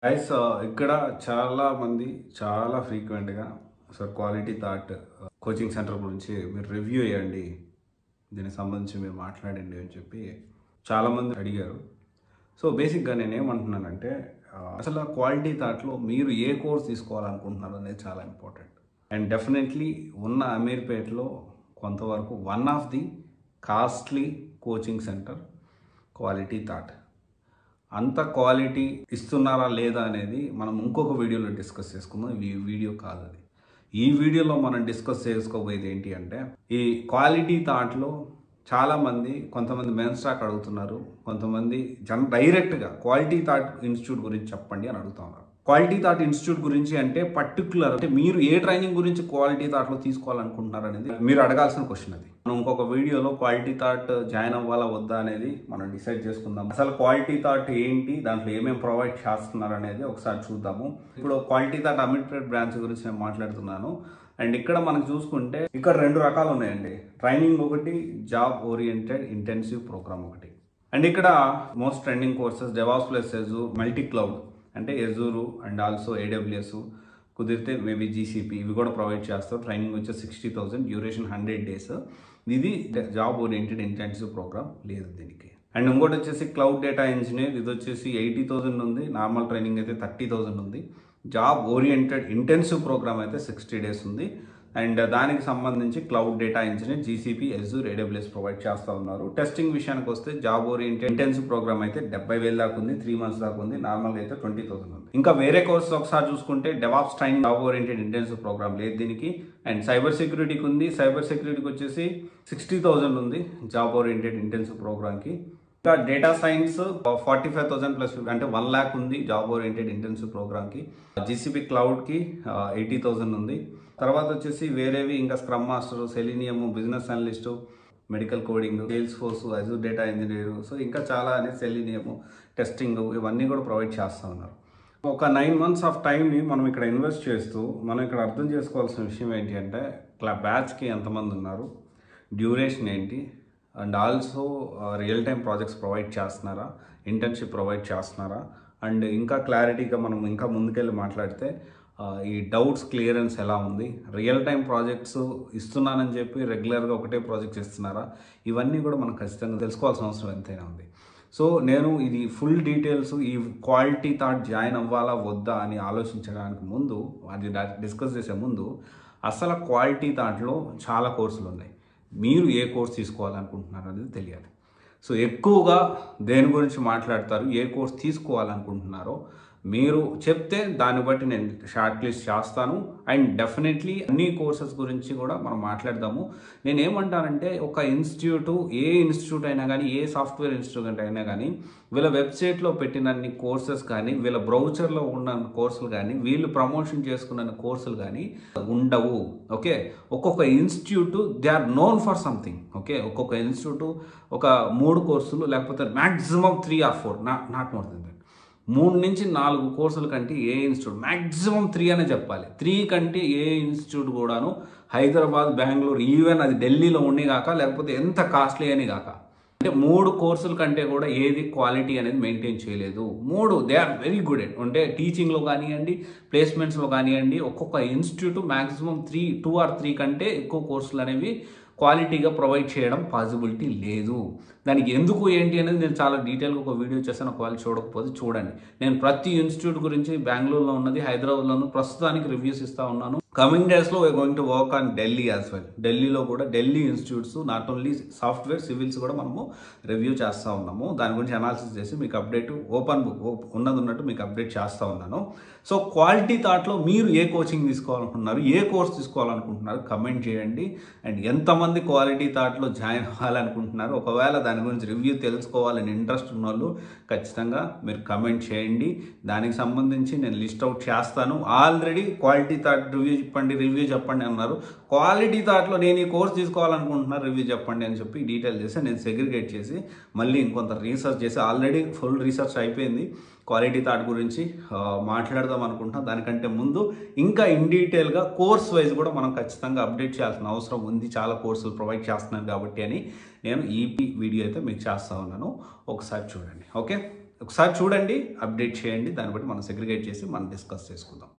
Guys ఇక్కడ చాలా మంది చాలా ఫ్రీక్వెంట్గా sir quality thought coaching centre గురించి మీరు రివ్యూ చేయండి, దీనికి సంబంధించి మీరు మాట్లాడండి అని చెప్పి చాలామంది అడిగారు. సో బేసిక్గా నేనేమంటున్నానంటే అసలు క్వాలిటీ థాట్లో మీరు ఏ కోర్స్ తీసుకోవాలనుకుంటున్నారు అనేది చాలా ఇంపార్టెంట్. అండ్ డెఫినెట్లీ ఉన్న అమీర్పేటలో కొంతవరకు one of the costly coaching centre quality thought. అంత క్వాలిటీ ఇస్తున్నారా లేదా అనేది మనం ఇంకొక వీడియోలో డిస్కస్ చేసుకుందాం. ఈ వీడియో కాదు అది. ఈ వీడియోలో మనం డిస్కస్ చేసుకోబోయేది ఏంటి అంటే, ఈ క్వాలిటీ థాట్లో చాలామంది కొంతమంది మెయిన్ స్టాక్ అడుగుతున్నారు, కొంతమంది డైరెక్ట్గా క్వాలిటీ థాట్ ఇన్స్టిట్యూట్ గురించి చెప్పండి అని అడుగుతున్నారు. క్వాలిటీ థాట్ ఇన్స్టిట్యూట్ గురించి అంటే పర్టికులర్ అంటే మీరు ఏ ట్రైనింగ్ గురించి క్వాలిటీ థాట్లో తీసుకోవాలనుకుంటున్నారు అనేది మీరు అడగాల్సిన క్వశ్చన్ అది. మనం ఇంకొక వీడియోలో క్వాలిటీ థాట్ జాయిన్ అవ్వాలా వద్దా అనేది మనం డిసైడ్ చేసుకుందాం. అసలు క్వాలిటీ థాట్ ఏంటి, దాంట్లో ఏమేమి ప్రొవైడ్ చేస్తున్నారు అనేది ఒకసారి చూద్దాము. ఇప్పుడు క్వాలిటీ థాట్ అమీర్పేట్ బ్రాంచ్ గురించి నేను మాట్లాడుతున్నాను. అండ్ ఇక్కడ మనకు చూసుకుంటే ఇక్కడ రెండు రకాలు ఉన్నాయండి. ట్రైనింగ్ ఒకటి, జాబ్ ఓరియంటెడ్ ఇంటెన్సివ్ ప్రోగ్రామ్ ఒకటి. అండ్ ఇక్కడ most trending courses DevOps plus Azure, multi cloud అంటే ఎజూరు అండ్ ఆల్సో AWS, కుదిరితే మేబీ GCP ఇవి కూడా ప్రొవైడ్ చేస్తారు. ట్రైనింగ్ వచ్చి 60,000, డ్యూరేషన్ 100 days. ఇది జాబ్ ఓరియంటెడ్ ఇంటెన్సివ్ ప్రోగ్రామ్ లేదు దీనికి. అండ్ ఇంకోటి వచ్చేసి క్లౌడ్ డేటా ఇంజనీర్, ఇది వచ్చేసి 80,000 ఉంది. నార్మల్ ట్రైనింగ్ అయితే 30,000 ఉంది. జాబ్ ఓరియంటెడ్ ఇంటెన్సివ్ ప్రోగ్రామ్ అయితే 60 days ఉంది. అండ్ దానికి సంబంధించి cloud data engineer, GCP, Azure, AWS provide చేస్తూ ఉన్నారు. టెస్టింగ్ విషయానికి వస్తే జాబ్ ఓరియంటెడ్ ఇంటెన్సివ్ ప్రోగ్రామ్ అయితే 70,000 దాకా ఉంది, 3 months దాకా ఉంది. నార్మల్గా అయితే 20,000 ఉంది. ఇంకా వేరే కోర్సెస్ ఒకసారి చూసుకుంటే DevOps training job oriented intensive programme లేదు దీనికి. అండ్ సైబర్ సెక్యూరిటీకి ఉంది. సైబర్ సెక్యూరిటీకి వచ్చేసి 60,000 ఉంది జాబ్ ఓరియంటెడ్ ఇంటెన్సివ్ ప్రోగ్రామ్కి. ఇంకా డేటా సైన్స్ 45,000 ప్లస్ అంటే 1 lakh ఉంది జాబ్ ఓరియంటెడ్ ఇంటెన్సివ్ ప్రోగ్రామ్కి. GCP క్లౌడ్కి 80,000 ఉంది. తర్వాత వచ్చేసి వేరేవి ఇంకా scrum master, selenium, business analyst, medical coding, sales force, Azure data engineer, so ఇంకా చాలా అనేది సెలీనియం, టెస్టింగ్ ఇవన్నీ కూడా ప్రొవైడ్ చేస్తూ ఉన్నారు. ఒక 9 months ఆఫ్ టైంని మనం ఇక్కడ ఇన్వెస్ట్ చేస్తూ మనం ఇక్కడ అర్థం చేసుకోవాల్సిన విషయం ఏంటి అంటే బ్యాచ్కి ఎంతమంది ఉన్నారు, డ్యూరేషన్ ఏంటి, and also real time projects provide చేస్తున్నారా, ఇంటర్న్షిప్ ప్రొవైడ్ చేస్తున్నారా, అండ్ ఇంకా క్లారిటీగా మనం ఇంకా ముందుకెళ్ళి మాట్లాడితే ఈ డౌట్స్ క్లియరెన్స్ ఎలా ఉంది, రియల్ టైం ప్రాజెక్ట్స్ ఇస్తున్నానని చెప్పి రెగ్యులర్గా ఒకటే ప్రాజెక్ట్స్ ఇస్తున్నారా, ఇవన్నీ కూడా మనం ఖచ్చితంగా తెలుసుకోవాల్సిన అవసరం ఎంతైనా ఉంది. సో నేను ఇది ఫుల్ డీటెయిల్స్ ఈ క్వాలిటీ థాట్ జాయిన్ అవ్వాలా వద్దా అని ఆలోచించడానికి ముందు, అది డిస్కస్ చేసే ముందు అసలు క్వాలిటీ థాట్లో చాలా కోర్సులు ఉన్నాయి. మీరు ఏ కోర్స్ తీసుకోవాలనుకుంటున్నారు అనేది తెలియాలి. సో ఎక్కువగా దేని గురించి మాట్లాడతారు, ఏ కోర్స్ తీసుకోవాలనుకుంటున్నారో మీరు చెప్తే దాన్ని బట్టి నేను షార్ట్ లిస్ట్ చేస్తాను. అండ్ డెఫినెట్లీ అన్ని కోర్సెస్ గురించి కూడా మనం మాట్లాడదాము. నేను ఏమంటానంటే ఒక ఇన్స్టిట్యూట్, ఏ ఇన్స్టిట్యూట్ అయినా కానీ, ఏ సాఫ్ట్వేర్ ఇన్స్టిట్యూట్ అయినా కానీ వీళ్ళ వెబ్సైట్లో పెట్టినన్ని కోర్సెస్ కానీ, వీళ్ళ బ్రౌచర్లో ఉన్న కోర్సులు కానీ, వీళ్ళు ప్రమోషన్ చేసుకున్న కోర్సులు కానీ ఉండవు. ఓకే, ఒక్కొక్క institute they are known for something. Okay, ఒక్కొక్క ఇన్స్టిట్యూట్ ఒక 3 కోర్సులు లేకపోతే maximum 3 or 4, not more than that. 3 నుంచి 4 కోర్సుల కంటే ఏ ఇన్స్టిట్యూట్, మ్యాక్సిమం 3 అనే చెప్పాలి. 3 కంటే ఏ ఇన్స్టిట్యూట్ కూడాను హైదరాబాద్, బెంగళూరు, ఈవెన్ అది ఢిల్లీలో ఉండి కాక, లేకపోతే ఎంత కాస్ట్లీ అని కాక, అంటే 3 కోర్సుల కంటే కూడా ఏది క్వాలిటీ అనేది మెయింటైన్ చేయలేదు. 3 they are very good at, అంటే టీచింగ్లో కానివ్వండి, ప్లేస్మెంట్స్లో కానివ్వండి, ఒక్కొక్క ఇన్స్టిట్యూట్ మ్యాక్సిమం 2 or 3 కంటే ఎక్కువ కోర్సులు అనేవి క్వాలిటీగా ప్రొవైడ్ చేయడం పాసిబిలిటీ లేదు. దానికి ఎందుకు ఏంటి అనేది నేను చాలా డీటెయిల్గా ఒక వీడియో చేశాను. ఒకవేళ చూడకపోతే చూడండి. నేను ప్రతి ఇన్స్టిట్యూట్ గురించి బెంగళూరులో ఉన్నది, హైదరాబాద్లోను ప్రస్తుతానికి రివ్యూస్ ఇస్తూ ఉన్నాను. కమింగ్ డేస్లో we're going to work on Delhi as well. ఢిల్లీలో కూడా Delhi institutes not only software, civils కూడా మనము రివ్యూ చేస్తూ ఉన్నాము. దాని గురించి అనాలిసిస్ చేసి మీకు అప్డేట్ ఓపెన్ బుక్ ఉన్నట్టు మీకు అప్డేట్ చేస్తూ ఉన్నాను. సో క్వాలిటీ థాట్లో మీరు ఏ కోచింగ్ తీసుకోవాలనుకుంటున్నారు, ఏ కోర్స్ తీసుకోవాలనుకుంటున్నారు కమెంట్ చేయండి. అండ్ ఎంతమంది క్వాలిటీ థాట్లో జాయిన్ అవ్వాలనుకుంటున్నారు, ఒకవేళ దాని గురించి రివ్యూ తెలుసుకోవాలని ఇంట్రెస్ట్ ఉన్న వాళ్ళు ఖచ్చితంగా మీరు కమెంట్ చేయండి. దానికి సంబంధించి నేను లిస్ట్ అవుట్ చేస్తాను. ఆల్రెడీ క్వాలిటీ థాట్ రివ్యూ చెప్పండి అన్నారు. క్వాలిటీ థాట్లో నేను ఈ కోర్స్ తీసుకోవాలనుకుంటున్నా, రివ్యూ చెప్పండి అని చెప్పి డీటెయిల్ చేసి నేను సెగ్రిగేట్ చేసి మళ్ళీ ఇంకొంత రీసెర్చ్ చేసి, ఆల్రెడీ ఫుల్ రీసెర్చ్ అయిపోయింది క్వాలిటీ థాట్ గురించి మాట్లాడదాం అనుకుంటున్నాం. దానికంటే ముందు ఇంకా ఇన్ డీటెయిల్గా కోర్స్ వైజ్ కూడా మనం ఖచ్చితంగా అప్డేట్ చేయాల్సిన అవసరం ఉంది. చాలా కోర్సులు ప్రొవైడ్ చేస్తున్నాను కాబట్టి అని నేను ఈ వీడియో అయితే మీకు చేస్తూ ఉన్నాను. ఒకసారి చూడండి. ఓకే, ఒకసారి చూడండి, అప్డేట్ చేయండి, దాన్ని బట్టి మనం సెగ్రిగేట్ చేసి మనం డిస్కస్ చేసుకుందాం.